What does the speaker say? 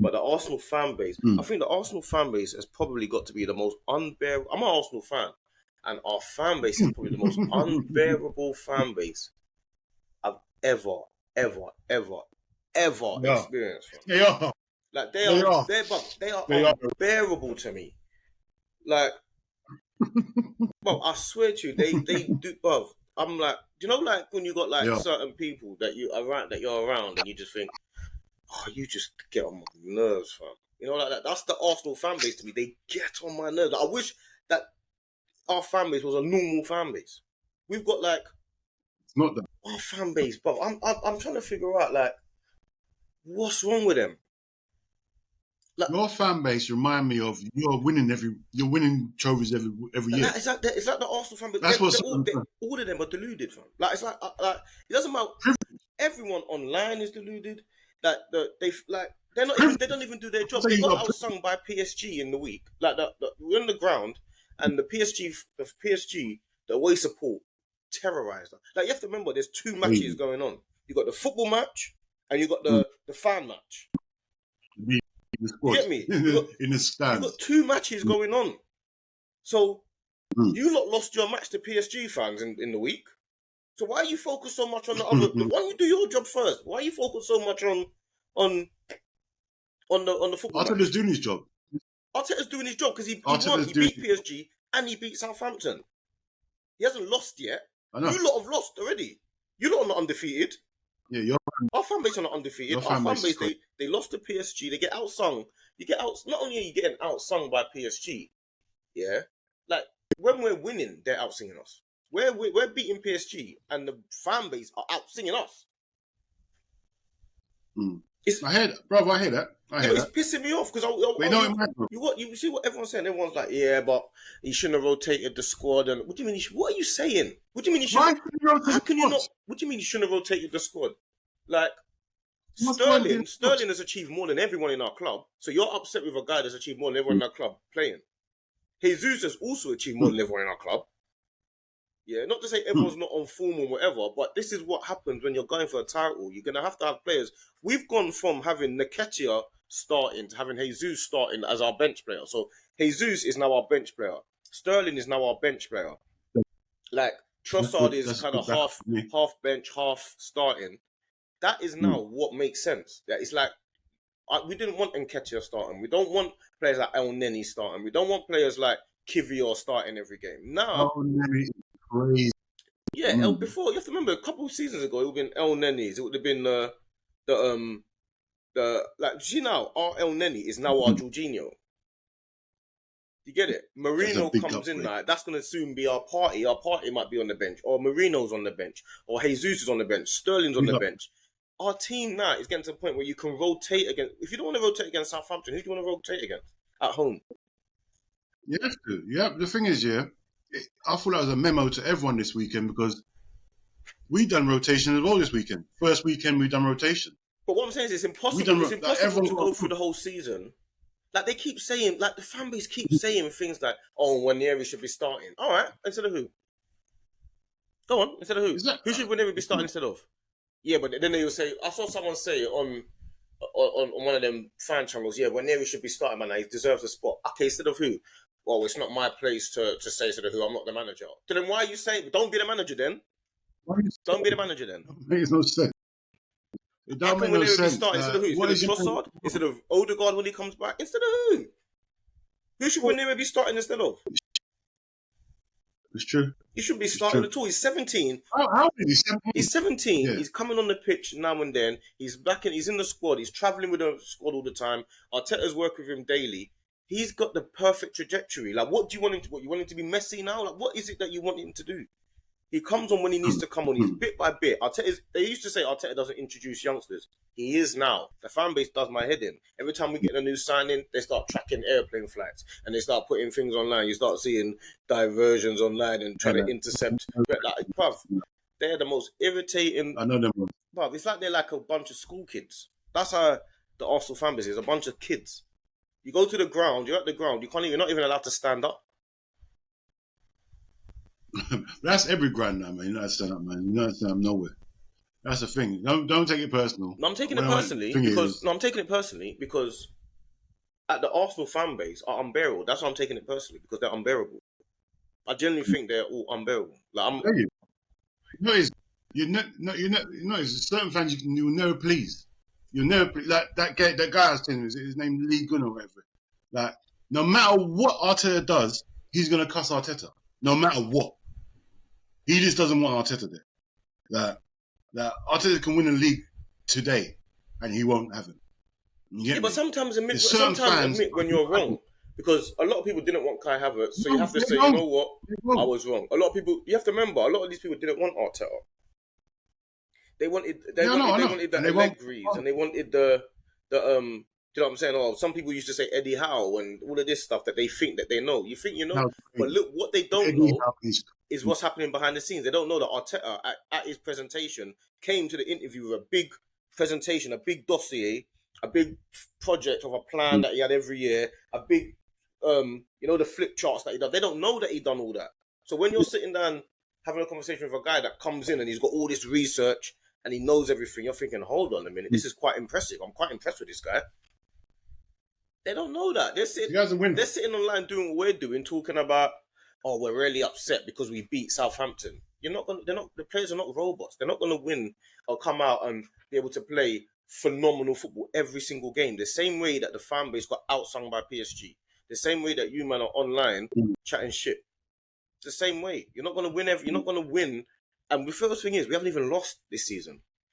But the Arsenal fan base, I Mm. think the Arsenal fan base has probably got to be the most unbearable. I'm an Arsenal fan, and our fan base is probably the most unbearable fan base I've ever, ever, ever, ever Yeah. experienced. Fam. They are. Like They are. they are They are. unbearable to me. Like, well, I swear to you, they do. Well, I'm like, you know, like when you got like Yeah. certain people that you're around, and you just think, oh, you just get on my nerves, fam. You know, like that. That's the Arsenal fan base to me. They get on my nerves. Like, I wish that our fan base was a normal fan base. We've got like It's not that. our fan base, but I'm trying to figure out like what's wrong with them. Like, Your fan base remind me of you're winning trophies every year. it's like the Arsenal fan base. That's what's all of them are deluded, fam. Like it's like it doesn't matter. Everyone online is deluded. Like they're not even, they don't even do their job. They got outsung by PSG in the week. Like we're on the ground, and the PSG, the away support terrorized them. Like you have to remember, there's two matches going on. You got the football match, and you got the fan match. You get me? In the stands. You got two matches going on. So you lot lost your match to PSG fans in the week. So why are you focused so much on the other? Why don't you do your job first? Why are you focused so much on the football? Arteta's doing his job. Arteta's doing his job because he won. He beat PSG and he beat Southampton. He hasn't lost yet. You lot have lost already. You lot are not undefeated. Yeah, our fan base are not undefeated. Our fan base, they lost to PSG. They get outsung. You get out. Not only are you getting outsung by PSG, yeah, like when we're winning, they're outsinging us. We're beating PSG, and the fan base are outsinging us. I hear that, brother. I hear that. It's pissing me off because you see what everyone's saying. Everyone's like, yeah, but he shouldn't have rotated the squad. And what do you mean? What are you saying? What do you mean? How can you not? What do you mean you shouldn't have rotated the squad? Like Sterling has achieved more than everyone in our club. So you're upset with a guy that's achieved more than everyone in our club playing. Jesus has also achieved more than everyone in our club. Yeah, not to say everyone's not on form or whatever, but this is what happens when you're going for a title. You're going to have players. We've gone from having Nketiah starting to having Jesus starting as our bench player. So Jesus is now our bench player. Sterling is now our bench player. Like Trossard is kind of half bench, half starting. That is now what makes sense. That it's like we didn't want Nketiah starting. We don't want players like El Neni starting. We don't want players like Kivior starting every game. Now, El Neni is crazy. Yeah, before you have to remember a couple of seasons ago, it would have been El Neni's. It would have been like see now our El Neni is now our Jorginho. You get it? Marino comes in now. That's going to soon be our party. Our party might be on the bench, or Marino's on the bench, or Jesus is on the bench. Sterling's on the bench. Our team now is getting to the point where you can rotate against. If you don't want to rotate against Southampton, who do you want to rotate against at home? You have to. Yeah. The thing is, I thought that was a memo to everyone this weekend because we done rotation as well this weekend. First weekend we done rotation. But what I'm saying is, it's impossible. It's impossible to go through the whole season. Like they keep saying, like the fan base keeps saying things like, "Oh, Waneri should be starting." All right, instead of who? Go on, instead of who? Who should Waneri be starting instead of? Yeah, but then they will say, I saw someone say on one of them fan channels, yeah, Waneri should be starting, man. He deserves a spot. Okay, instead of who? Well, it's not my place to say instead of who. I'm not the manager. So then why are you saying, don't be the manager then? Don't be the manager then. It makes no sense. It don't make no sense. Instead of who? Instead of Trossard? Instead of Odegaard when he comes back? Instead of who? Who should Waneri be starting instead of? It's true. He shouldn't be starting at all. He's 17. How old is he? He's 17. Yeah. He's coming on the pitch now and then. He's he's in the squad. He's travelling with the squad all the time. Arteta's working with him daily. He's got the perfect trajectory. Like, what do you want him to? What you want him to be Messi now? Like, what is it that you want him to do? He comes on when he needs to come on. He's bit by bit. They used to say Arteta doesn't introduce youngsters. He is now. The fan base does my head in. Every time we get a new signing, they start tracking airplane flights and they start putting things online. You start seeing diversions online and trying to intercept. Like, bruv, they're the most irritating. I know them. Bruv, it's like they're like a bunch of school kids. That's how the Arsenal fan base is. A bunch of kids. You go to the ground. You're at the ground. You're not even allowed to stand up. That's every ground now, man. You're not stand up, man. You're not stand up nowhere. That's the thing. Don't take it personal. No, I'm taking it personally because at the Arsenal fan base are unbearable. That's why I'm taking it personally, because they're unbearable. I genuinely think they're all unbearable. Like it's certain fans you'll never please. You'll never like that guy. That guy I was telling you, his name Lee Gunn or whatever. Like no matter what Arteta does, he's gonna cuss Arteta. No matter what, he just doesn't want Arteta there. Like Arteta can win a league today, and he won't have him. But sometimes admit when you're wrong. Because a lot of people didn't want Kai Havertz, so you have to say, you know what, I was wrong. A lot of people, you have to remember, a lot of these people didn't want Arteta. They wanted the Allegri's, and they wanted the you know what I'm saying? Oh, some people used to say Eddie Howe and all of this stuff that they think that they know. You think you know, but look, what they don't know is what's happening behind the scenes. They don't know that Arteta at his presentation came to the interview with a big presentation, a big dossier, a big project of a plan that he had every year, a big the flip charts that he done. They don't know that he done all that. So when you're sitting down having a conversation with a guy that comes in and he's got all this research and he knows everything, you're thinking, hold on a minute, this is quite impressive. I'm quite impressed with this guy. They don't know that. They're sitting online doing what we're doing, talking about, oh, we're really upset because we beat Southampton. The players are not robots. They're not gonna win or come out and be able to play phenomenal football every single game. The same way that the fan base got outsung by PSG. The same way that you man are online chatting shit. It's the same way. You're not gonna win you're not gonna win. And the first thing is, we haven't even lost this season.